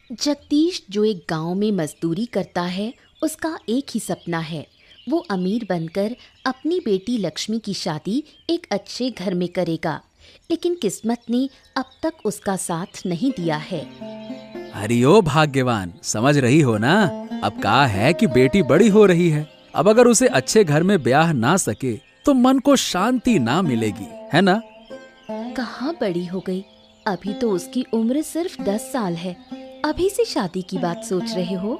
जगदीश जो एक गांव में मजदूरी करता है, उसका एक ही सपना है। वो अमीर बनकर अपनी बेटी लक्ष्मी की शादी एक अच्छे घर में करेगा, लेकिन किस्मत ने अब तक उसका साथ नहीं दिया है। अरे ओ भाग्यवान, समझ रही हो ना? अब कहा है कि बेटी बड़ी हो रही है। अब अगर उसे अच्छे घर में ब्याह ना सके तो मन को शांति ना मिलेगी, है ना? कहाँ बड़ी हो गई, अभी तो उसकी उम्र सिर्फ 10 साल है। अभी से शादी की बात सोच रहे हो?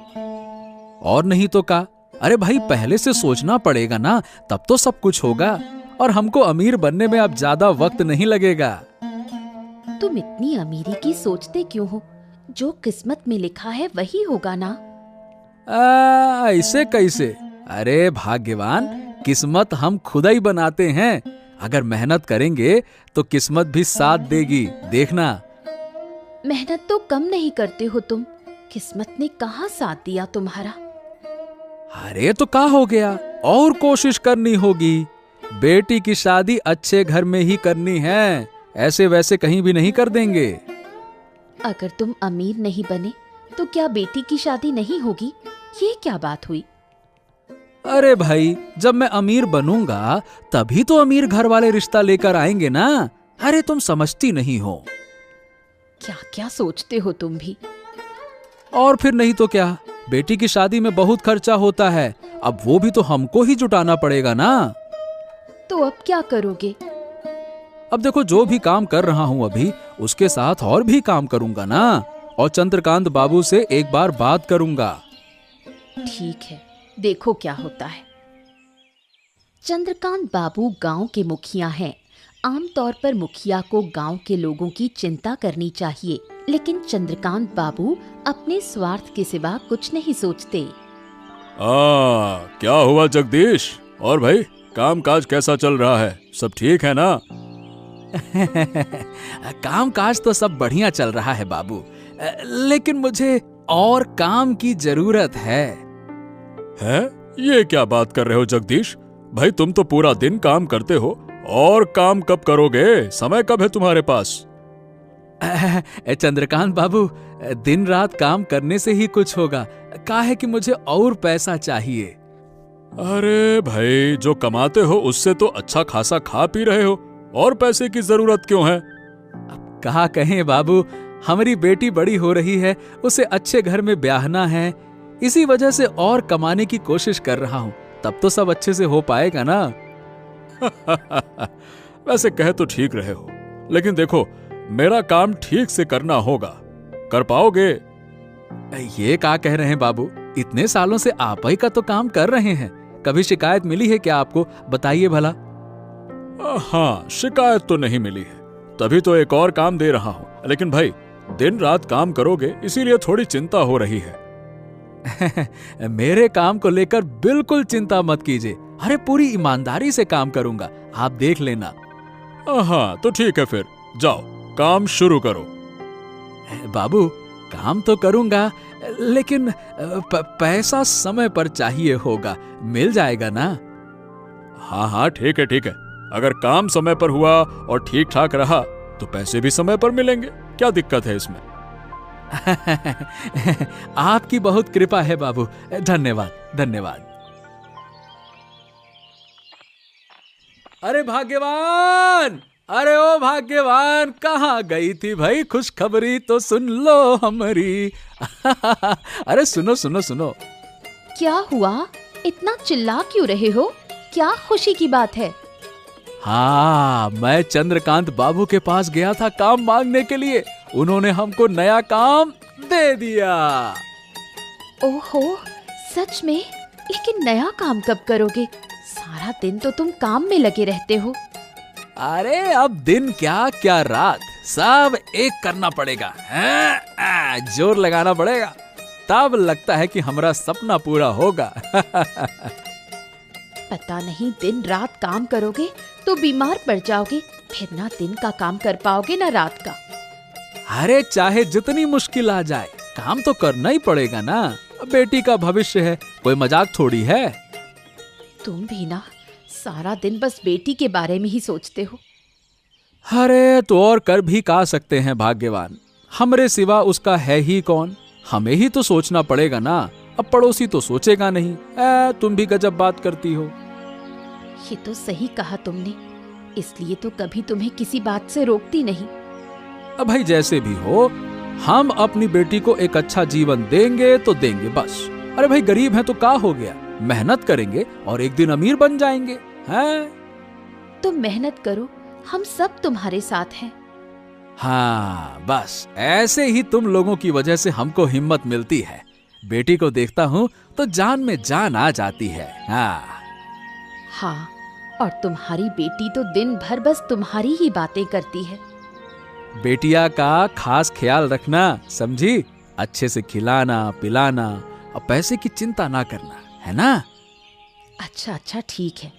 और नहीं तो का। अरे भाई, पहले से सोचना पड़ेगा ना, तब तो सब कुछ होगा। और हमको अमीर बनने में अब ज्यादा वक्त नहीं लगेगा। तुम इतनी अमीरी की सोचते क्यों हो? जो किस्मत में लिखा है वही होगा ना। ऐसे कैसे? अरे भाग्यवान, किस्मत हम खुद ही बनाते हैं। अगर मेहनत करेंगे तो किस्मत भी साथ देगी, देखना। मेहनत तो कम नहीं करते हो तुम। किस्मत ने कहाँ साथ दिया तुम्हारा? अरे तो क्या हो गया, और कोशिश करनी होगी। बेटी की शादी अच्छे घर में ही करनी है, ऐसे वैसे कहीं भी नहीं कर देंगे। अगर तुम अमीर नहीं बने तो क्या बेटी की शादी नहीं होगी? ये क्या बात हुई? अरे भाई, जब मैं अमीर बनूंगा तभी तो अमीर घर वाले रिश्ता लेकर आएंगे ना। अरे तुम समझती नहीं हो। क्या क्या सोचते हो तुम भी। और फिर नहीं तो क्या, बेटी की शादी में बहुत खर्चा होता है। अब वो भी तो हमको ही जुटाना पड़ेगा ना। तो अब क्या करोगे? अब देखो, जो भी काम कर रहा हूं अभी, उसके साथ और भी काम करूंगा ना। और चंद्रकांत बाबू से एक बार बात करूंगा। ठीक है, देखो क्या होता है। चंद्रकांत बाबू गांव के मुखिया हैं। आमतौर पर मुखिया को गांव के लोगों की चिंता करनी चाहिए, लेकिन चंद्रकांत बाबू अपने स्वार्थ के सिवा कुछ नहीं सोचते। क्या हुआ जगदीश? और भाई, काम काज कैसा चल रहा है? सब ठीक है ना? काम काज तो सब बढ़िया चल रहा है बाबू, लेकिन मुझे और काम की जरूरत है। ये क्या बात कर रहे हो जगदीश? भाई, तुम तो पूरा दिन काम करते हो, और काम कब करोगे? समय कब है तुम्हारे पास? चंद्रकांत बाबू, दिन रात काम करने से ही कुछ होगा। क्या है कि मुझे और पैसा चाहिए। अरे भाई, जो कमाते हो उससे तो अच्छा खासा खा पी रहे हो, और पैसे की जरूरत क्यों है? अब कहा कहें बाबू, हमारी बेटी बड़ी हो रही है, उसे अच्छे घर में ब्याहना है। इसी वजह से और कमाने की कोशिश कर रहा हूँ, तब तो सब अच्छे से हो पाएगा ना। वैसे कहे तो ठीक रहे हो, लेकिन देखो, मेरा काम ठीक से करना होगा। कर पाओगे? ये क्या कह रहे हैं बाबू? इतने सालों से आप ही का तो काम कर रहे हैं। कभी शिकायत मिली है क्या आपको? बताइए भला। हाँ, शिकायत तो नहीं मिली है, तभी तो एक और काम दे रहा हूं। लेकिन भाई, दिन रात काम करोगे, इसीलिए थोड़ी चिंता हो रही है। मेरे काम को लेकर बिल्कुल चिंता मत कीजिए। अरे पूरी ईमानदारी से काम करूंगा, आप देख लेना। हाँ तो ठीक है, फिर जाओ काम शुरू करो। बाबू, काम तो करूंगा, लेकिन पैसा समय पर चाहिए होगा। मिल जाएगा ना? हाँ हाँ, ठीक है ठीक है। अगर काम समय पर हुआ और ठीक ठाक रहा तो पैसे भी समय पर मिलेंगे। क्या दिक्कत है इसमें? आपकी बहुत कृपा है बाबू, धन्यवाद धन्यवाद। अरे भाग्यवान, अरे ओ भाग्यवान, कहाँ गई थी भाई? खुशखबरी तो सुन लो हमारी। अरे सुनो सुनो सुनो। क्या हुआ? इतना चिल्ला क्यों रहे हो? क्या खुशी की बात है? हाँ, मैं चंद्रकांत बाबू के पास गया था काम मांगने के लिए। उन्होंने हमको नया काम दे दिया। ओहो, सच में? लेकिन नया काम कब करोगे? सारा दिन तो तुम काम में लगे रहते हो। अरे अब दिन क्या क्या रात, सब एक करना पड़ेगा। जोर लगाना पड़ेगा, तब लगता है कि हमारा सपना पूरा होगा। पता नहीं, दिन रात काम करोगे तो बीमार पड़ जाओगे, फिर ना दिन का काम कर पाओगे ना रात का। अरे चाहे जितनी मुश्किल आ जाए, काम तो करना ही पड़ेगा ना। बेटी का भविष्य है, कोई मजाक थोड़ी है। तुम भी ना सारा दिन बस बेटी के बारे में ही सोचते हो। अरे तो और कर भी का सकते हैं भाग्यवान, हमरे सिवा उसका है ही कौन? हमें ही तो सोचना पड़ेगा ना, अब पड़ोसी तो सोचेगा नहीं। तुम भी गजब बात करती हो। ये तो सही कहा तुमने, इसलिए तो कभी तुम्हें किसी बात से रोकती नहीं। अब भाई जैसे भी हो, हम अपनी बेटी को एक अच्छा जीवन देंगे तो देंगे बस। अरे भाई गरीब हैं तो क्या हो गया, मेहनत करेंगे और एक दिन अमीर बन जाएंगे। हैं? तुम मेहनत करो, हम सब तुम्हारे साथ हैं। हाँ, बस ऐसे ही तुम लोगों की वजह से हमको हिम्मत मिलती है। बेटी को देखता हूँ तो जान में जान आ जाती है। हाँ, और तुम्हारी बेटी तो दिन भर बस तुम्हारी ही बातें करती है। बेटिया का खास ख्याल रखना, समझी? अच्छे से खिलाना पिलाना और पैसे की चिंता ना करना, है ना? अच्छा ठीक है।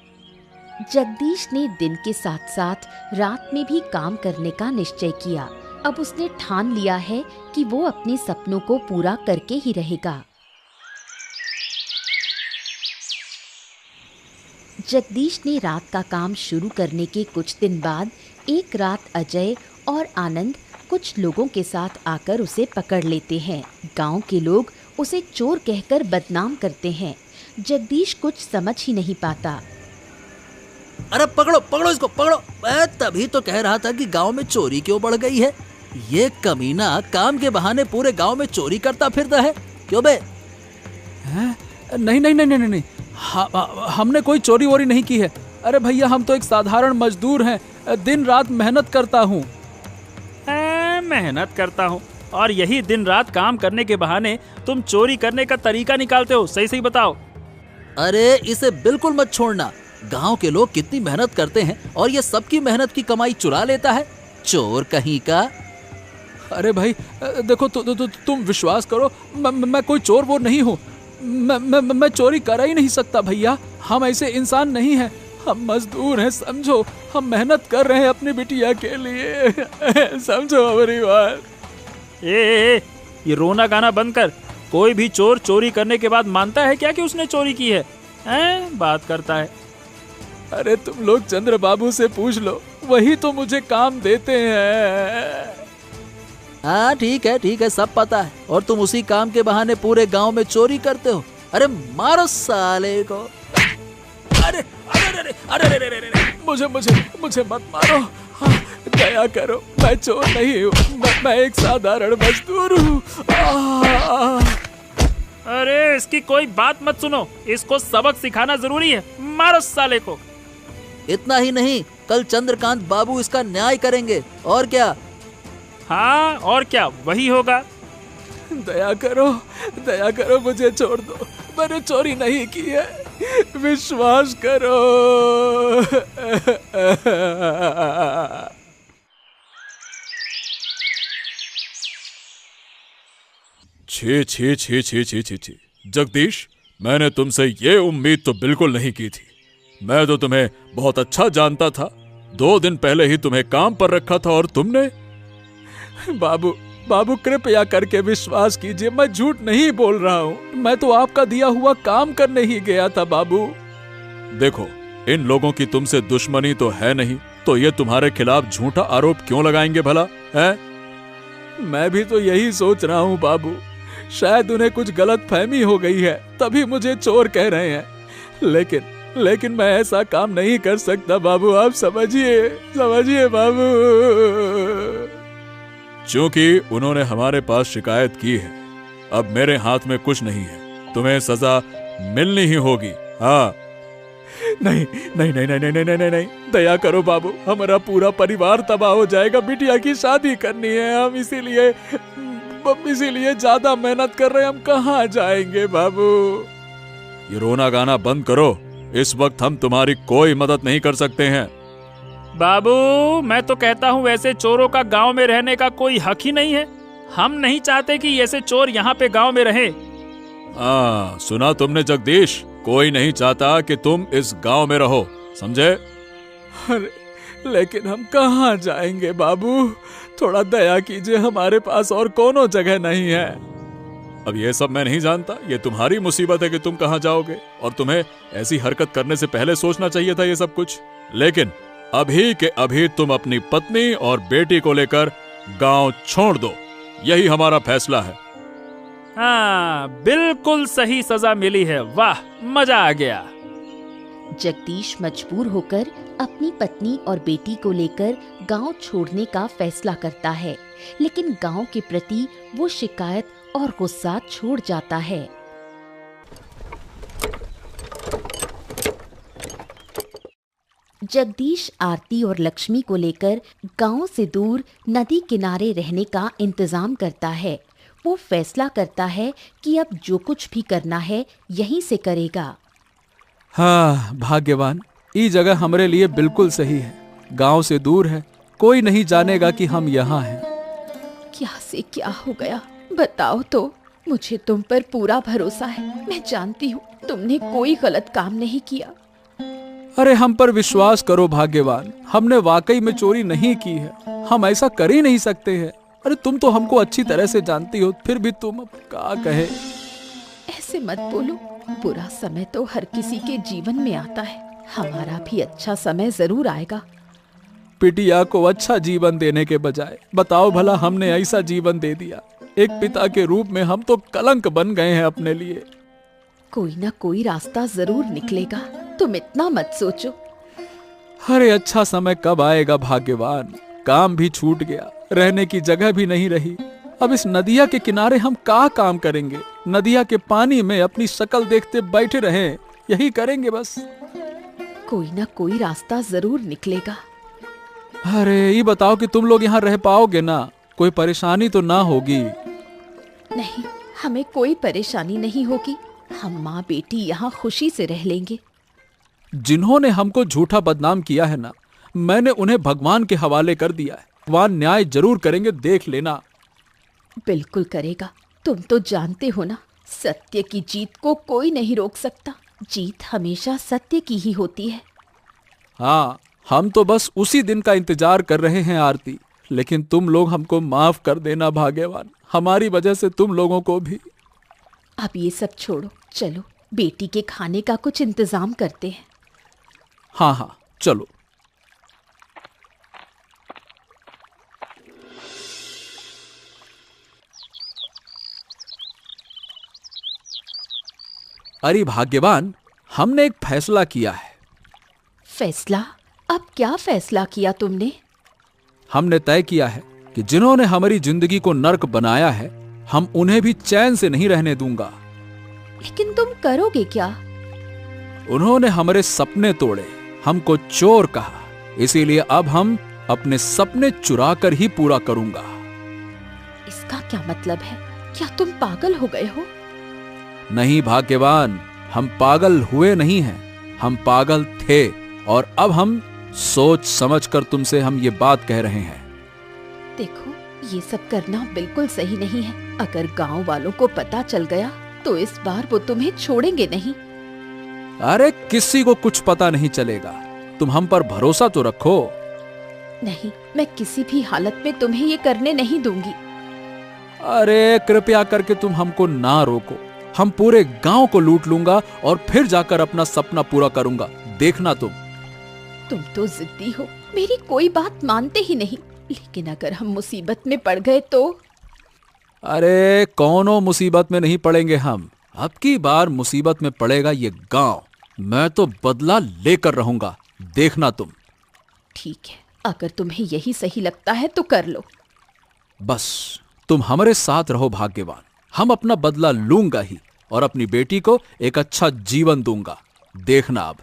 जगदीश ने दिन के साथ साथ रात में भी काम करने का निश्चय किया। अब उसने ठान लिया है कि वो अपने सपनों को पूरा करके ही रहेगा। जगदीश ने रात का काम शुरू करने के कुछ दिन बाद एक रात अजय और आनंद कुछ लोगों के साथ आकर उसे पकड़ लेते हैं। गांव के लोग उसे चोर कहकर बदनाम करते हैं। जगदीश कुछ समझ ही नहीं पाता। अरे पकड़ो पकड़ो इसको पकड़ो। तभी तो कह रहा था कि गांव में चोरी क्यों बढ़ गई है। ये कमीना काम के बहाने पूरे गांव में चोरी करता फिरता है। क्यों बे? नहीं नहीं नहीं नहीं नहीं, हमने कोई चोरी वोरी नहीं की है। अरे भैया, हम तो एक साधारण मजदूर हैं, दिन रात मेहनत करता हूँ। मेहनत करता हूँ और यही दिन रात काम करने के बहाने तुम चोरी करने का तरीका निकालते हो। सही सही बताओ। अरे इसे बिल्कुल मत छोड़ना। गांव के लोग कितनी मेहनत करते हैं और ये सबकी मेहनत की कमाई चुरा लेता है, चोर कहीं का। अरे भाई देखो, तुम विश्वास करो, मैं कोई चोर वो नहीं हूँ। मैं चोरी कर ही नहीं सकता भैया। हम ऐसे इंसान नहीं हैं, हम मजदूर हैं, समझो। हम मेहनत कर रहे हैं अपनी बिटिया के लिए, समझो हमारी बात। ये रोना गाना बंद कर। कोई भी चोर चोरी करने के बाद मानता है क्या कि उसने चोरी की है? बात करता है। अरे तुम लोग चंद्र बाबू से पूछ लो, वही तो मुझे काम देते हैं। हाँ ठीक है, सब पता है। और तुम उसी काम के बहाने पूरे गांव में चोरी करते हो। अरे मारो साले को। अरे अरे अरे अरे अरे, मुझे मत मारो। हाँ, दया करो, मैं चोर नहीं हूँ, मैं एक साधारण मजदूर हूँ। अरे इसकी कोई बात मत सुनो, इसको सबक सिखाना जरूरी है। मारो साले को। इतना ही नहीं, कल चंद्रकांत बाबू इसका न्याय करेंगे। और क्या? हाँ और क्या, वही होगा। दया करो, मुझे छोड़ दो। मैंने चोरी नहीं की है, विश्वास करो। छी। जगदीश, मैंने तुमसे ये उम्मीद तो बिल्कुल नहीं की थी। मैं तो तुम्हें बहुत अच्छा जानता था। 2 दिन पहले ही तुम्हें काम पर रखा था और तुमने। बाबू कृपया करके विश्वास कीजिए, मैं झूठ नहीं बोल रहा हूँ। मैं तो आपका दिया हुआ काम करने ही गया था बाबू। देखो, इन लोगों की तुमसे दुश्मनी तो है नहीं, तो ये तुम्हारे खिलाफ झूठा आरोप क्यों लगाएंगे भला? है? मैं भी तो यही सोच रहा हूँ बाबू। शायद उन्हें कुछ गलत फहमी हो गई है, तभी मुझे चोर कह रहे हैं। लेकिन मैं ऐसा काम नहीं कर सकता बाबू, आप समझिए बाबू। क्योंकि उन्होंने हमारे पास शिकायत की है, अब मेरे हाथ में कुछ नहीं है, तुम्हें सजा मिलनी ही होगी। हाँ। नहीं, दया करो बाबू, हमारा पूरा परिवार तबाह हो जाएगा। बिटिया की शादी करनी है, हम इसीलिए ज्यादा मेहनत कर रहे हैं। हम कहाँ जाएंगे बाबू? ये रोना गाना बंद करो। इस वक्त हम तुम्हारी कोई मदद नहीं कर सकते हैं। बाबू, मैं तो कहता हूँ वैसे चोरों का गांव में रहने का कोई हक ही नहीं है। हम नहीं चाहते कि ऐसे चोर यहाँ पे गांव में रहे। सुना तुमने जगदीश, कोई नहीं चाहता कि तुम इस गांव में रहो, समझे? अरे लेकिन हम कहाँ जाएंगे बाबू? थोड़ा दया कीजिए, हमारे पास और कोनो जगह नहीं है। अब ये सब मैं नहीं जानता, ये तुम्हारी मुसीबत है कि तुम कहाँ जाओगे, और तुम्हें ऐसी हरकत करने से पहले सोचना चाहिए था ये सब कुछ। लेकिन अभी के अभी तुम अपनी पत्नी और बेटी को लेकर गांव छोड़ दो, यही हमारा फैसला है। हाँ, बिल्कुल सही सजा मिली है। वाह, मजा आ गया। जगदीश मजबूर होकर अपनी पत्नी और बेटी को लेकर गांव छोड़ने का फैसला करता है, लेकिन गांव के प्रति वो शिकायत और गुस्सा छोड़ जाता है। जगदीश आरती और लक्ष्मी को लेकर गांव से दूर नदी किनारे रहने का इंतजाम करता है। वो फैसला करता है कि अब जो कुछ भी करना है यहीं से करेगा। हाँ भाग्यवान, ये जगह हमारे लिए बिल्कुल सही है। गांव से दूर है, कोई नहीं जानेगा कि हम यहाँ हैं। क्या से क्या हो गया बताओ तो। मुझे तुम पर पूरा भरोसा है। मैं जानती हूँ तुमने कोई गलत काम नहीं किया। अरे हम पर विश्वास करो भाग्यवान, हमने वाकई में चोरी नहीं की है। हम ऐसा कर ही नहीं सकते हैं। अरे तुम तो हमको अच्छी तरह से जानती हो, फिर भी तुम अब क्या कहे। ऐसे मत बोलो। बुरा समय तो हर किसी के जीवन में आता है। हमारा भी अच्छा समय जरूर आएगा। पिटिया को अच्छा जीवन देने के बजाय बताओ भला हमने ऐसा जीवन दे दिया। एक पिता के रूप में हम तो कलंक बन गए हैं अपने लिए। कोई ना कोई रास्ता जरूर निकलेगा, तुम इतना मत सोचो। अरे अच्छा समय कब आएगा भाग्यवान। काम भी छूट गया, रहने की जगह भी नहीं रही। अब इस नदिया के किनारे हम क्या काम करेंगे। नदिया के पानी में अपनी शक्ल देखते बैठे रहें, यही करेंगे बस। कोई ना कोई रास्ता जरूर निकलेगा। अरे ये बताओ कि तुम लोग यहाँ रह पाओगे ना? कोई परेशानी तो ना होगी? नहीं, हमें कोई परेशानी नहीं होगी। हम माँ बेटी यहाँ खुशी से रह लेंगे। जिन्होंने हमको झूठा बदनाम किया है ना, मैंने उन्हें भगवान के हवाले कर दिया है। भगवान न्याय जरूर करेंगे, देख लेना। बिल्कुल करेगा। तुम तो जानते हो ना, सत्य की जीत को कोई नहीं रोक सकता। जीत हमेशा सत्य की ही होती है। हाँ, हम तो बस उसी दिन का इंतजार कर रहे हैं आरती। लेकिन तुम लोग हमको माफ कर देना भाग्यवान। हमारी वजह से तुम लोगों को भी। अब ये सब छोड़ो, चलो बेटी के खाने का कुछ इंतजाम करते हैं। हाँ हाँ चलो। अरे भाग्यवान, हमने एक फैसला किया है। फैसला? अब क्या फैसला किया तुमने? हमने तय किया है कि जिन्होंने हमारी जिंदगी को नर्क बनाया है, हम उन्हें भी चैन से नहीं रहने दूंगा। लेकिन तुम करोगे क्या? उन्होंने हमारे सपने तोड़े, हमको चोर कहा, इसीलिए अब हम अपने सपने चुरा कर ही पूरा करूंगा। इसका क्या मतलब है? क्या तुम पागल हो गए हो? नहीं भाग्यवान, हम पागल हुए नहीं हैं, हम पागल थे। और अब हम सोच समझकर तुमसे हम ये बात कह रहे हैं। देखो, ये सब करना बिल्कुल सही नहीं है। अगर गांव वालों को पता चल गया तो इस बार वो तुम्हें छोड़ेंगे नहीं। अरे किसी को कुछ पता नहीं चलेगा, तुम हम पर भरोसा तो रखो। नहीं, मैं किसी भी हालत में तुम्हें ये करने नहीं दूंगी। अरे कृपया करके तुम हमको ना रोको। हम पूरे गांव को लूट लूंगा और फिर जाकर अपना सपना पूरा करूंगा, देखना तुम तो जिद्दी हो, मेरी कोई बात मानते ही नहीं। लेकिन अगर हम मुसीबत में पड़ गए तो? अरे कौनो मुसीबत में नहीं पड़ेंगे हम। अब की बार मुसीबत में पड़ेगा ये गांव। मैं तो बदला लेकर रहूंगा, देखना तुम। ठीक है, अगर तुम्हें यही सही लगता है तो कर लो। बस तुम हमारे साथ रहो भाग्यवान। हम अपना बदला लूंगा ही और अपनी बेटी को एक अच्छा जीवन दूंगा, देखना अब।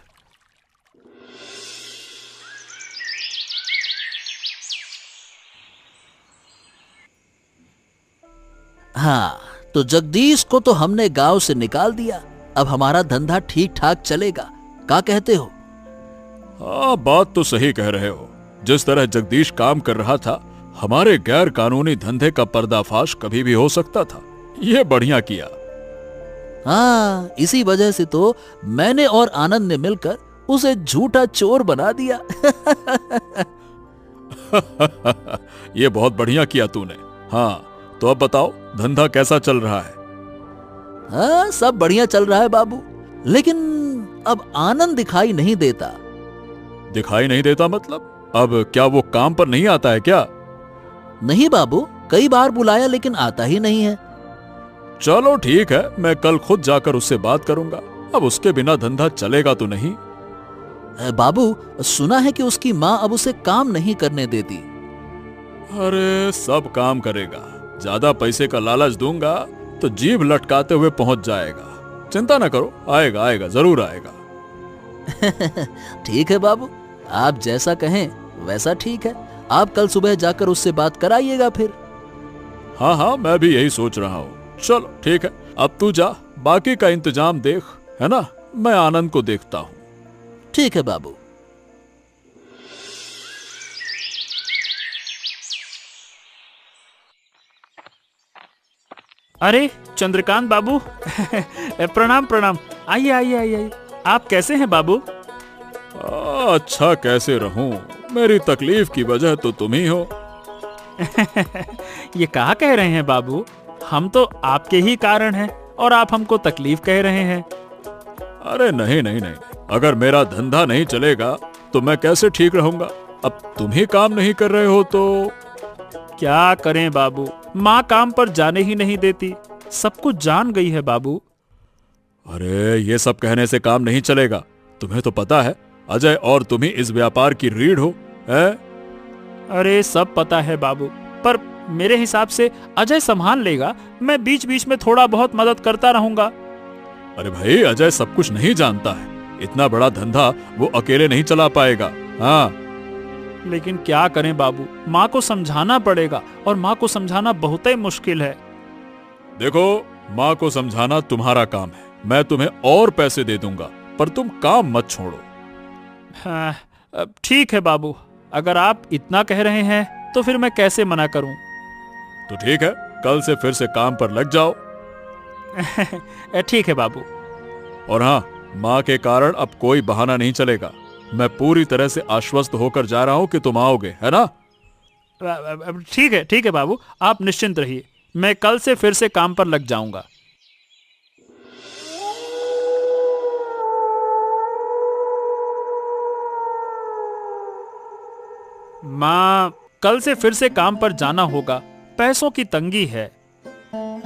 हाँ, तो जगदीश को तो हमने गांव से निकाल दिया। अब हमारा धंधा ठीक ठाक चलेगा, क्या कहते हो? हाँ, बात तो सही कह रहे हो। जिस तरह जगदीश काम कर रहा था, हमारे गैर कानूनी धंधे का पर्दाफाश कभी भी हो सकता था। ये बढ़िया किया। हाँ, इसी वजह से तो मैंने और आनंद ने मिलकर उसे झूठा चोर बना दिया। ये बहुत बढ़िया किया तूने। हाँ, तो अब बताओ धंधा कैसा चल रहा है? हाँ, सब बढ़िया चल रहा है बाबू, लेकिन अब आनंद दिखाई नहीं देता। दिखाई नहीं देता मतलब? अब क्या वो काम पर नहीं आता है क्या? नहीं बाबू, कई बार बुलाया लेकिन आता ही नहीं है। चलो ठीक है, मैं कल खुद जाकर उससे बात करूंगा। अब उसके बिना धंधा चलेगा तो नहीं। बाबू, सुना है कि उसकी माँ अब उसे काम नहीं करने देती। अरे सब काम करेगा, ज्यादा पैसे का लालच दूंगा तो जीभ लटकाते हुए पहुंच जाएगा। चिंता ना करो, आएगा आएगा, जरूर आएगा। ठीक है बाबू, आप जैसा कहें वैसा ठीक है। आप कल सुबह जाकर उससे बात कराइएगा फिर। हाँ हाँ, मैं भी यही सोच रहा हूँ। चलो ठीक है, अब तू जा, बाकी का इंतजाम देख, है ना? मैं आनंद को देखता हूँ। ठीक है बाबू। अरे चंद्रकांत बाबू प्रणाम प्रणाम। आइए आइए आइए आइए। आप कैसे हैं बाबू? अच्छा कैसे रहूं, मेरी तकलीफ की वजह तो तुम ही हो। ये कहा कह रहे हैं बाबू, हम तो आपके ही कारण हैं और आप हमको तकलीफ कह रहे हैं। अरे नहीं नहीं नहीं, अगर मेरा धंधा नहीं चलेगा तो मैं कैसे ठीक रहूंगा? अब तुम ही काम नहीं कर रहे हो तो क्या करें बाबू, माँ काम पर जाने ही नहीं देती, सब कुछ जान गई है बाबू। अरे ये सब कहने से काम नहीं चलेगा। तुम्हें तो पता है अजय और तुम ही इस व्यापार की रीढ़ हो, है? अरे सब पता है बाबू, पर मेरे हिसाब से अजय संभाल लेगा, मैं बीच बीच में थोड़ा बहुत मदद करता रहूंगा। अरे भाई, अजय सब कुछ नहीं जानता है, इतना बड़ा धंधा वो अकेले नहीं चला पाएगा। हाँ, लेकिन क्या करें बाबू, माँ को समझाना पड़ेगा और माँ को समझाना बहुत ही मुश्किल है। देखो, माँ को समझाना तुम्हारा काम है, मैं तुम्हें और पैसे दे दूंगा, पर तुम काम मत छोड़ो। हाँ, ठीक है बाबू, अगर आप इतना कह रहे हैं तो फिर मैं कैसे मना करूं। तो ठीक है, कल से फिर से काम पर लग जाओ। ठीक है बाबू। और हाँ, माँ के कारण अब कोई बहाना नहीं चलेगा। मैं पूरी तरह से आश्वस्त होकर जा रहा हूं कि तुम आओगे, है ना? ठीक है बाबू, आप निश्चिंत रहिए, मैं कल से फिर से काम पर लग जाऊंगा। माँ, कल से फिर से काम पर जाना होगा, पैसों की तंगी है।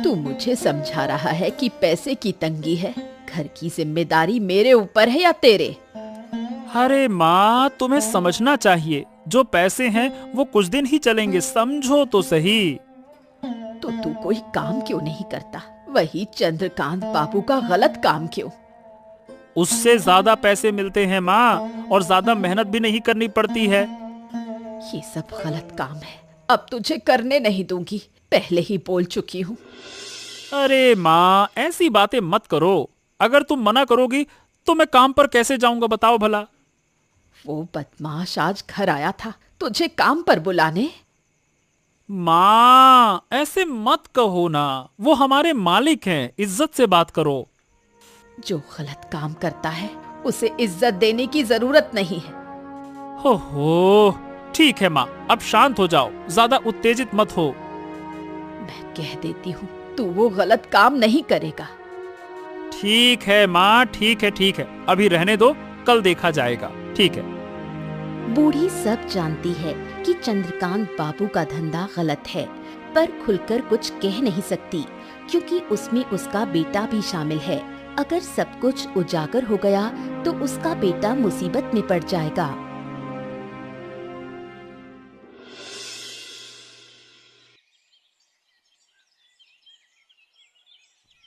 तू मुझे समझा रहा है कि पैसे की तंगी है? घर की जिम्मेदारी मेरे ऊपर है या तेरे? अरे माँ, तुम्हें समझना चाहिए, जो पैसे हैं वो कुछ दिन ही चलेंगे, समझो तो सही। तो तू कोई काम क्यों नहीं करता? वही चंद्रकांत बाबू का गलत काम क्यों? उससे ज्यादा पैसे मिलते हैं माँ, और ज्यादा मेहनत भी नहीं करनी पड़ती है। ये सब गलत काम है, अब तुझे करने नहीं दूंगी, पहले ही बोल चुकी हूँ। अरे माँ, ऐसी बातें मत करो, अगर तुम मना करोगी तो मैं काम पर कैसे जाऊंगा बताओ भला। वो बदमाश आज घर आया था तुझे काम पर बुलाने। माँ, ऐसे मत कहो ना, वो हमारे मालिक हैं, इज्जत से बात करो। जो गलत काम करता है उसे इज्जत देने की जरूरत नहीं है। हो, ठीक है माँ, अब शांत हो जाओ, ज्यादा उत्तेजित मत हो। मैं कह देती हूँ, तू वो गलत काम नहीं करेगा। ठीक है माँ, ठीक है, अभी रहने दो, कल देखा जाएगा, ठीक है। बूढ़ी सब जानती है कि चंद्रकांत बाबू का धंधा गलत है, पर खुलकर कुछ कह नहीं सकती, क्योंकि उसमें उसका बेटा भी शामिल है। अगर सब कुछ उजागर हो गया तो उसका बेटा मुसीबत में पड़ जाएगा।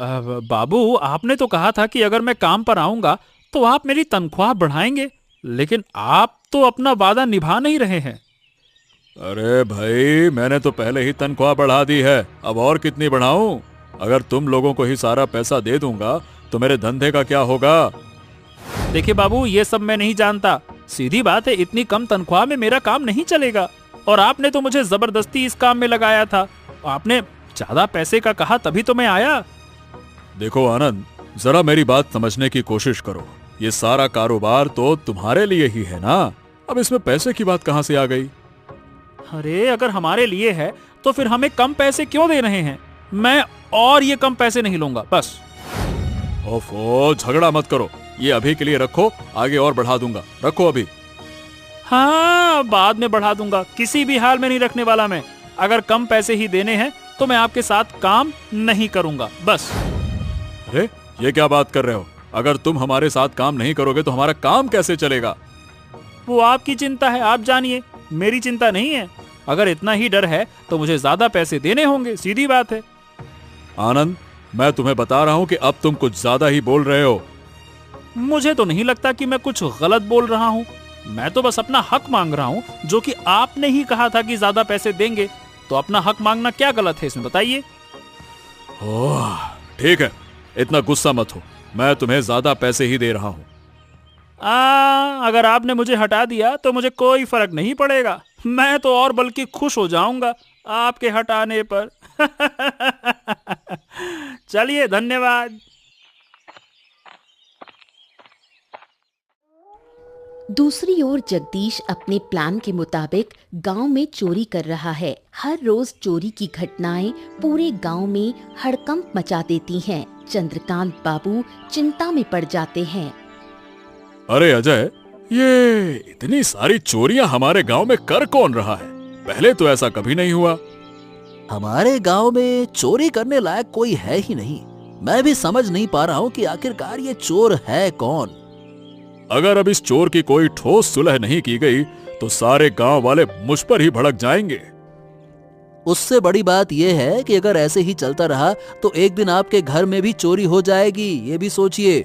बाबू, आपने तो कहा था कि अगर मैं काम पर आऊंगा तो आप मेरी तनख्वाह बढ़ाएंगे, लेकिन आप तो अपना वादा निभा नहीं रहे हैं। अरे भाई, मैंने तो पहले ही तनख्वाह बढ़ा दी है, अब और कितनी बढ़ाऊं? अगर तुम लोगों को ही सारा पैसा दे दूंगा तो मेरे धंधे का क्या होगा? देखिए बाबू, ये सब मैं नहीं जानता, सीधी बात है, इतनी कम तनख्वाह में मेरा काम नहीं चलेगा, और आपने तो मुझे जबरदस्ती इस काम में लगाया था। आपने ज्यादा पैसे का कहा तभी तो मैं आया। देखो आनंद, जरा मेरी बात समझने की कोशिश करो, ये सारा कारोबार तो तुम्हारे लिए ही है ना, अब इसमें पैसे की बात कहां से आ गई? अरे अगर हमारे लिए है तो फिर हमें कम पैसे क्यों दे रहे हैं? मैं और ये कम पैसे नहीं लूंगा, बस। ओफो, झगड़ा मत करो, ये अभी के लिए रखो, आगे और बढ़ा दूंगा, रखो अभी। हाँ, बाद में बढ़ा दूंगा, किसी भी हाल में नहीं रखने वाला मैं। अगर कम पैसे ही देने हैं तो मैं आपके साथ काम नहीं करूंगा, बस। अरे ये क्या बात कर रहे हो? अगर तुम हमारे साथ काम नहीं करोगे तो हमारा काम कैसे चलेगा? वो आपकी चिंता है, आप जानिए, मेरी चिंता नहीं है। अगर इतना ही डर है तो मुझे ज्यादा पैसे देने होंगे, सीधी बात है। आनंद, मैं तुम्हें बता रहा हूं कि अब तुम कुछ ज्यादा ही बोल रहे हो। मुझे तो नहीं लगता कि मैं कुछ गलत बोल रहा हूँ। मैं तो बस अपना हक मांग रहा हूँ, जो कि आपने ही कहा था कि ज्यादा पैसे देंगे। तो अपना हक मांगना क्या गलत है इसमें, बताइए। ओह, ठीक है, इतना गुस्सा मत हो, मैं तुम्हें ज्यादा पैसे ही दे रहा हूं। अगर आपने मुझे हटा दिया तो मुझे कोई फर्क नहीं पड़ेगा। मैं तो और बल्कि खुश हो जाऊंगा आपके हटाने पर। चलिए, धन्यवाद। दूसरी ओर जगदीश अपने प्लान के मुताबिक गांव में चोरी कर रहा है। हर रोज चोरी की घटनाएं पूरे गांव में हड़कंप मचा देती हैं। चंद्रकांत बाबू चिंता में पड़ जाते हैं। अरे अजय, ये इतनी सारी चोरियां हमारे गांव में कर कौन रहा है? पहले तो ऐसा कभी नहीं हुआ। हमारे गांव में चोरी करने लायक कोई है ही नहीं। मैं भी समझ नहीं पा रहा हूँ कि आखिरकार ये चोर है कौन। अगर अब इस चोर की कोई ठोस सुलह नहीं की गई तो सारे गांव वाले मुझ पर ही भड़क जाएंगे। उससे बड़ी बात यह है कि अगर ऐसे ही चलता रहा तो एक दिन आपके घर में भी चोरी हो जाएगी, ये भी सोचिए।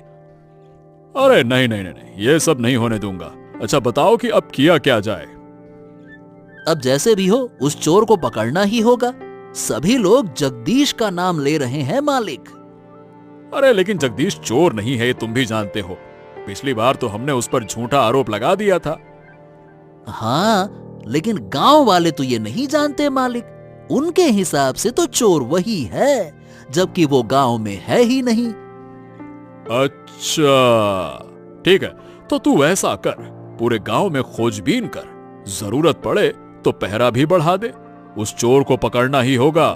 अरे नहीं नहीं नहीं नहीं, ये सब नहीं होने दूंगा। अच्छा बताओ कि अब किया क्या जाए? अब जैसे भी हो उस चोर को पकड़ना ही होगा। सभी लोग जगदीश का नाम ले रहे हैं मालिक। अरे लेकिन जगदीश चोर नहीं है, ये तुम भी जानते हो। पिछली बार तो हमने उस पर झूठा आरोप लगा दिया था। हाँ, लेकिन गांव वाले तो ये नहीं जानते मालिक। उनके हिसाब से तो चोर वही है, जबकि वो गांव में है ही नहीं। अच्छा ठीक है, तो तू ऐसा कर, पूरे गांव में खोजबीन कर, जरूरत पड़े तो पहरा भी बढ़ा दे। उस चोर को पकड़ना ही होगा।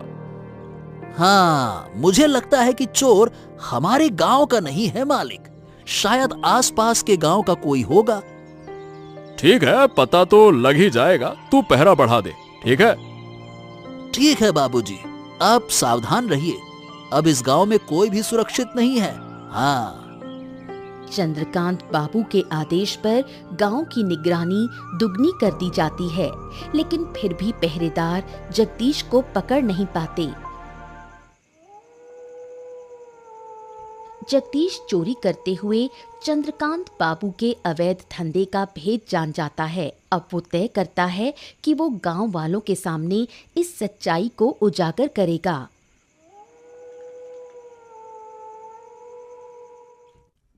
हाँ, मुझे लगता है कि चोर हमारे गांव का नहीं है मालिक, शायद आसपास के गांव का कोई होगा। ठीक है, पता तो लग ही जाएगा, तू पहरा बढ़ा दे। ठीक है? ठीक है बाबूजी, आप सावधान रहिए। अब इस गांव में कोई भी सुरक्षित नहीं है। हाँ। चंद्रकांत बाबू के आदेश पर गांव की निगरानी दुगनी कर दी जाती है, लेकिन फिर भी पहरेदार जगदीश को पकड़ नहीं पाते। जगदीश चोरी करते हुए चंद्रकांत बाबू के अवैध धंधे का भेद जान जाता है। अब वो तय करता है कि वो गांव वालों के सामने इस सच्चाई को उजागर करेगा।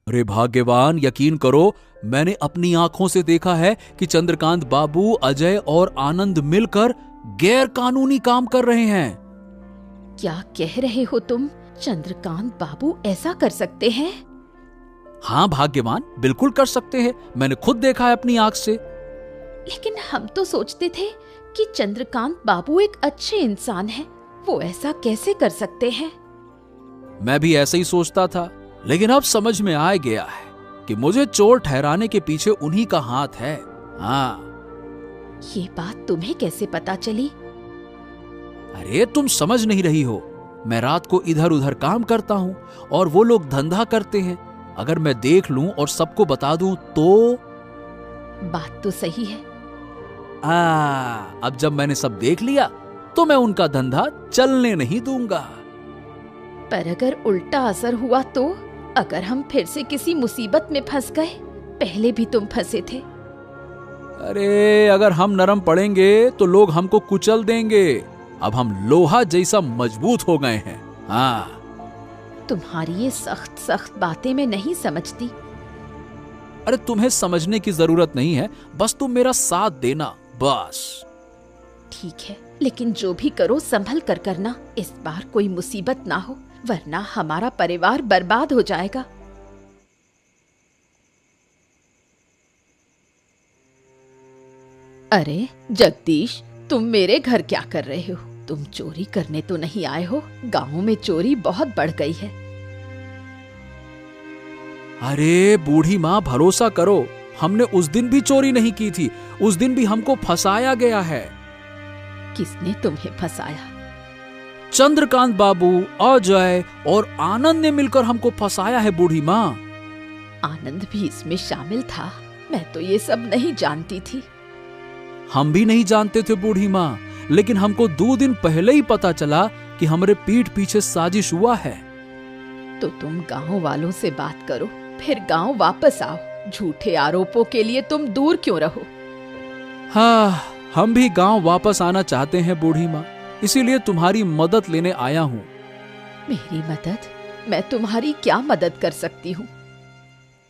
अरे भाग्यवान, यकीन करो, मैंने अपनी आंखों से देखा है कि चंद्रकांत बाबू, अजय और आनंद मिलकर गैर कानूनी काम कर रहे हैं। क्या कह रहे हो तुम? चंद्रकांत बाबू ऐसा कर सकते हैं? हाँ भाग्यवान, बिल्कुल कर सकते हैं, मैंने खुद देखा है अपनी आंख से। लेकिन हम तो सोचते थे कि चंद्रकांत बाबू एक अच्छे इंसान हैं, वो ऐसा कैसे कर सकते हैं? मैं भी ऐसे ही सोचता था, लेकिन अब समझ में आ गया है कि मुझे चोर ठहराने के पीछे उन्हीं का हाथ है। हाँ। ये बात तुम्हें कैसे पता चली? अरे तुम समझ नहीं रही हो, मैं रात को इधर उधर काम करता हूँ और वो लोग धंधा करते हैं। अगर मैं देख लूं और सबको बता दूं तो? बात तो सही है। अब जब मैंने सब देख लिया तो मैं उनका धंधा चलने नहीं दूंगा। पर अगर उल्टा असर हुआ तो? अगर हम फिर से किसी मुसीबत में फंस गए? पहले भी तुम फंसे थे। अरे अगर हम नरम पड़ेंगे तो लोग हमको कुचल देंगे। अब हम लोहा जैसा मजबूत हो गए हैं। हाँ। तुम्हारी ये सख्त सख्त बातें मैं नहीं समझती। अरे तुम्हें समझने की जरूरत नहीं है, बस तुम मेरा साथ देना, बस। ठीक है, लेकिन जो भी करो संभल कर करना। इस बार कोई मुसीबत ना हो, वरना हमारा परिवार बर्बाद हो जाएगा। अरे जगदीश, तुम मेरे घर क्या कर रहे हो? तुम चोरी करने तो नहीं आए हो? गांव में चोरी बहुत बढ़ गई है। अरे बूढ़ी माँ, भरोसा करो, हमने उस दिन भी चोरी नहीं की थी। उस दिन भी हमको फंसाया गया है। किसने तुम्हें फंसाया? चंद्रकांत बाबू, अजय और आनंद ने मिलकर हमको फंसाया है बूढ़ी माँ। आनंद भी इसमें शामिल था? मैं तो ये सब नहीं जानती थी। हम भी नहीं जानते थे बूढ़ी माँ, लेकिन हमको 2 दिन पहले ही पता चला कि हमारे पीठ पीछे साजिश हुआ है। तो तुम गांव वालों से बात करो, फिर गांव वापस आओ। झूठे आरोपों के लिए तुम दूर क्यों रहो? हाँ, हम भी गांव वापस आना चाहते हैं बूढ़ी माँ, इसीलिए तुम्हारी मदद लेने आया हूँ। मेरी मदद? मैं तुम्हारी क्या मदद कर सकती हूँ?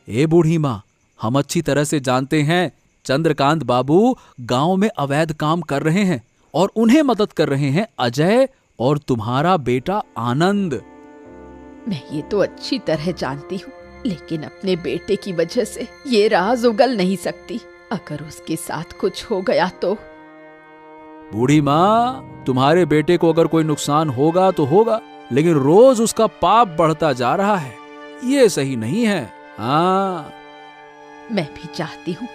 ए बूढ़ी माँ, हम अच्छी तरह से जानते हैं चंद्रकांत बाबू गांव में अवैध काम कर रहे हैं और उन्हें मदद कर रहे हैं अजय और तुम्हारा बेटा आनंद। मैं ये तो अच्छी तरह जानती हूँ, लेकिन अपने बेटे की वजह से ये राज उगल नहीं सकती। अगर उसके साथ कुछ हो गया तो? बूढ़ी माँ, तुम्हारे बेटे को अगर कोई नुकसान होगा तो होगा, लेकिन रोज उसका पाप बढ़ता जा रहा है। ये सही नहीं है। हाँ, मैं भी चाहती हूँ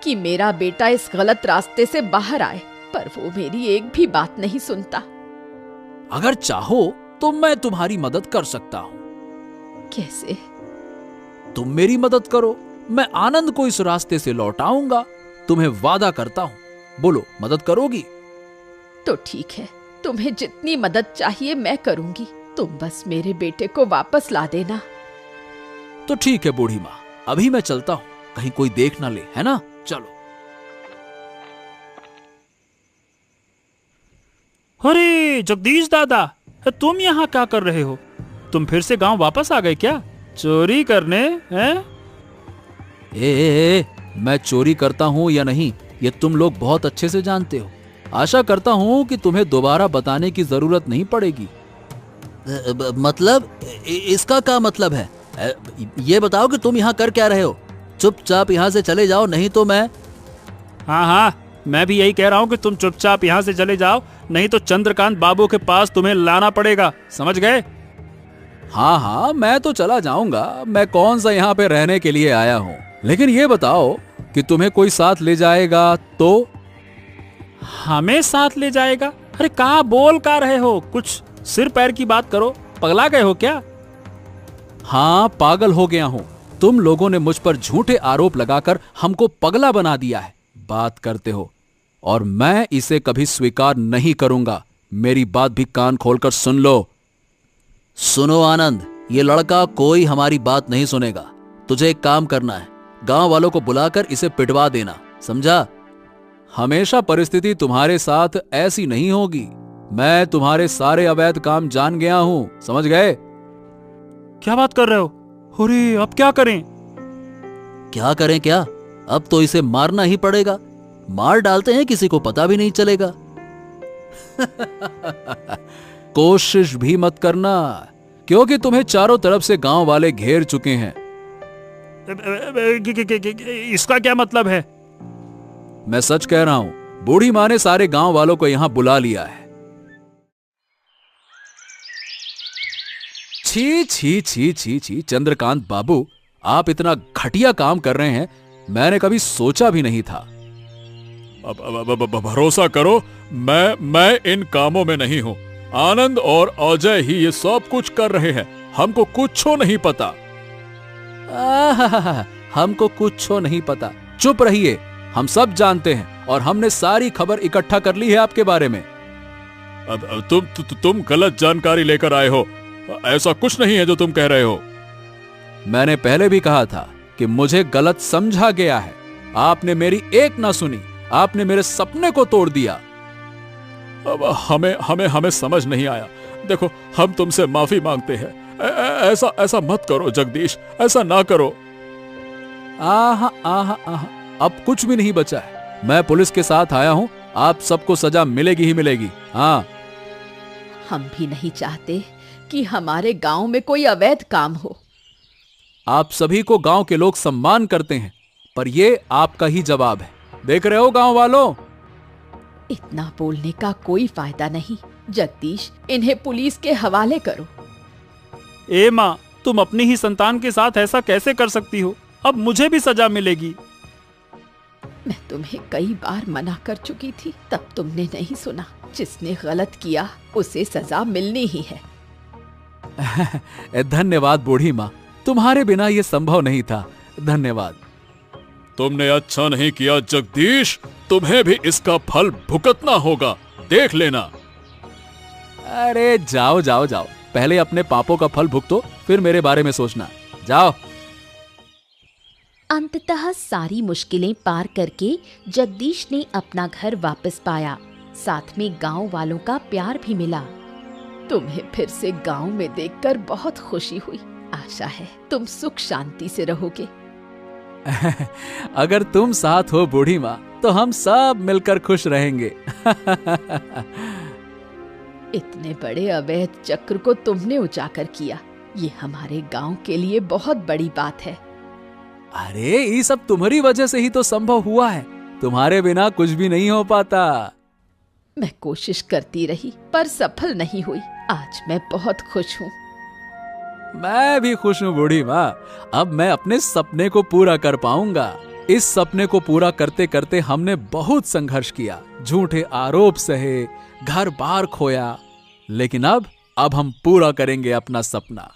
कि मेरा बेटा इस गलत रास्ते से बाहर आए, पर वो मेरी एक भी बात नहीं सुनता। अगर चाहो तो मैं तुम्हारी मदद कर सकता हूँ। कैसे? तुम मेरी मदद करो, मैं आनंद को इस रास्ते से लौटाऊंगा। तुम्हें वादा करता हूँ। बोलो, मदद करोगी? तो ठीक है, तुम्हें जितनी मदद चाहिए मैं करूंगी। तुम बस मेरे बेटे को वापस ला देना। तो ठीक है बूढ़ी माँ, अभी मैं चलता हूँ, कहीं कोई देख ना ले, है ना? चलो। अरे जगदीश दादा, तुम यहाँ क्या कर रहे हो? तुम फिर से गांव वापस आ गए क्या, चोरी करने? हैं? मैं चोरी करता हूँ या नहीं, ये तुम लोग बहुत अच्छे से जानते हो। आशा करता हूँ कि तुम्हें दोबारा बताने की जरूरत नहीं पड़ेगी। मतलब इसका क्या मतलब है? ये बताओ कि तुम यहाँ कर क्या रहे हो? चुपचाप यहाँ से चले जाओ, नहीं तो मैं... हाँ हाँ, मैं भी यही कह रहा हूँ कि तुम चुपचाप यहाँ से चले जाओ, नहीं तो चंद्रकांत बाबू के पास तुम्हें लाना पड़ेगा। समझ गए? हाँ हाँ, मैं तो चला जाऊंगा। मैं कौन सा यहाँ पे रहने के लिए आया हूँ। लेकिन ये बताओ कि तुम्हें कोई साथ ले जाएगा तो? हमें साथ ले जाएगा? अरे कहाँ बोल का रहे हो? कुछ सिर पैर की बात करो। पगला गए हो क्या? हाँ, पागल हो गया हूँ। तुम लोगों ने मुझ पर झूठे आरोप लगाकर हमको पगला बना दिया है। बात करते हो और मैं इसे कभी स्वीकार नहीं करूंगा। मेरी बात भी कान खोलकर सुन लो। सुनो आनंद, ये लड़का कोई हमारी बात नहीं सुनेगा। तुझे एक काम करना है, गांव वालों को बुलाकर इसे पिटवा देना, समझा? हमेशा परिस्थिति तुम्हारे साथ ऐसी नहीं होगी। मैं तुम्हारे सारे अवैध काम जान गया हूं, समझ गए? क्या बात कर रहे हो? अरे अब क्या करें? क्या करें क्या? अब तो इसे मारना ही पड़ेगा। मार डालते हैं, किसी को पता भी नहीं चलेगा। कोशिश भी मत करना, क्योंकि तुम्हें चारों तरफ से गांव वाले घेर चुके हैं। इसका क्या मतलब है? मैं सच कह रहा हूं, बूढ़ी माँ ने सारे गांव वालों को यहां बुला लिया है। छी छी छी छी छी, चंद्रकांत बाबू, आप इतना घटिया काम कर रहे हैं, मैंने कभी सोचा भी नहीं था। भरोसा करो, मैं इन कामों में नहीं हूं। आनंद और अजय ही ये सब कुछ कर रहे हैं। हमको कुछ नहीं पता। हमको कुछ नहीं पता। चुप रहिए, हम सब जानते हैं और हमने सारी खबर इकट्ठा कर ली है आपके बारे में। तुम गलत जानकारी लेकर आए हो। ऐसा कुछ नहीं है जो तुम कह रहे हो। मैंने पहले भी कहा था कि मुझे गलत समझा गया है। आपने मेरी एक ना सुनी, आपने मेरे सपने को तोड़ दिया। अब हमें समझ नहीं आया। देखो, हम तुमसे माफी मांगते हैं। ऐसा मत करो जगदीश, ऐसा ना करो। आहा आहा आहा, अब कुछ भी नहीं बचा है। मैं पुलिस के साथ आया हूं, आप सबको सजा मिलेगी ही मिलेगी। हाँ, हम भी नहीं चाहते कि हमारे गांव में कोई अवैध काम हो। आप सभी को गांव के लोग सम्मान करते हैं, पर ये आपका ही जवाब है। देख रहे हो गांव वालों? इतना बोलने का कोई फायदा नहीं। जगदीश, इन्हें पुलिस के हवाले करो। ए माँ, तुम अपनी ही संतान के साथ ऐसा कैसे कर सकती हो? अब मुझे भी सजा मिलेगी। मैं तुम्हें कई बार मना कर चुकी थी, तब तुमने नहीं सुना। जिसने गलत किया उसे सजा मिलनी ही है। धन्यवाद बूढ़ी माँ, तुम्हारे बिना ये संभव नहीं था। धन्यवाद। तुमने अच्छा नहीं किया जगदीश, तुम्हें भी इसका फल भुगतना होगा, देख लेना। अरे जाओ जाओ जाओ, पहले अपने पापों का फल भुगतो, फिर मेरे बारे में सोचना। जाओ। अंततः सारी मुश्किलें पार करके जगदीश ने अपना घर वापस पाया। साथ में गांव वालों का प्यार भी मिला। तुम्हें फिर से गांव में देखकर बहुत खुशी हुई। आशा है तुम सुख शांति से रहोगे। अगर तुम साथ हो बूढ़ी माँ, तो हम सब मिलकर खुश रहेंगे। इतने बड़े अवैध चक्र को तुमने उजागर किया, ये हमारे गांव के लिए बहुत बड़ी बात है। अरे ये सब तुम्हारी वजह से ही तो संभव हुआ है, तुम्हारे बिना कुछ भी नहीं हो पाता। मैं कोशिश करती रही पर सफल नहीं हुई। आज मैं बहुत खुश हूँ। मैं भी खुश हूँ बूढ़ी माँ। अब मैं अपने सपने को पूरा कर पाऊंगा। इस सपने को पूरा करते करते हमने बहुत संघर्ष किया, झूठे आरोप सहे, घर बार खोया, लेकिन अब हम पूरा करेंगे अपना सपना।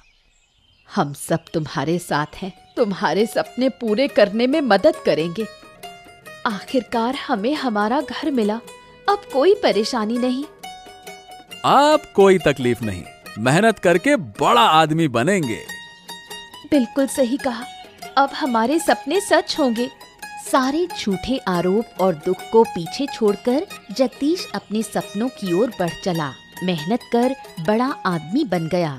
हम सब तुम्हारे साथ हैं, तुम्हारे सपने पूरे करने में मदद करेंगे। आखिरकार हमें हमारा घर मिला, अब कोई परेशानी नहीं। अब कोई तकलीफ नहीं, मेहनत करके बड़ा आदमी बनेंगे। बिल्कुल सही कहा, अब हमारे सपने सच होंगे। सारे झूठे आरोप और दुख को पीछे छोड़कर जगदीश अपने सपनों की ओर बढ़ चला। मेहनत कर बड़ा आदमी बन गया।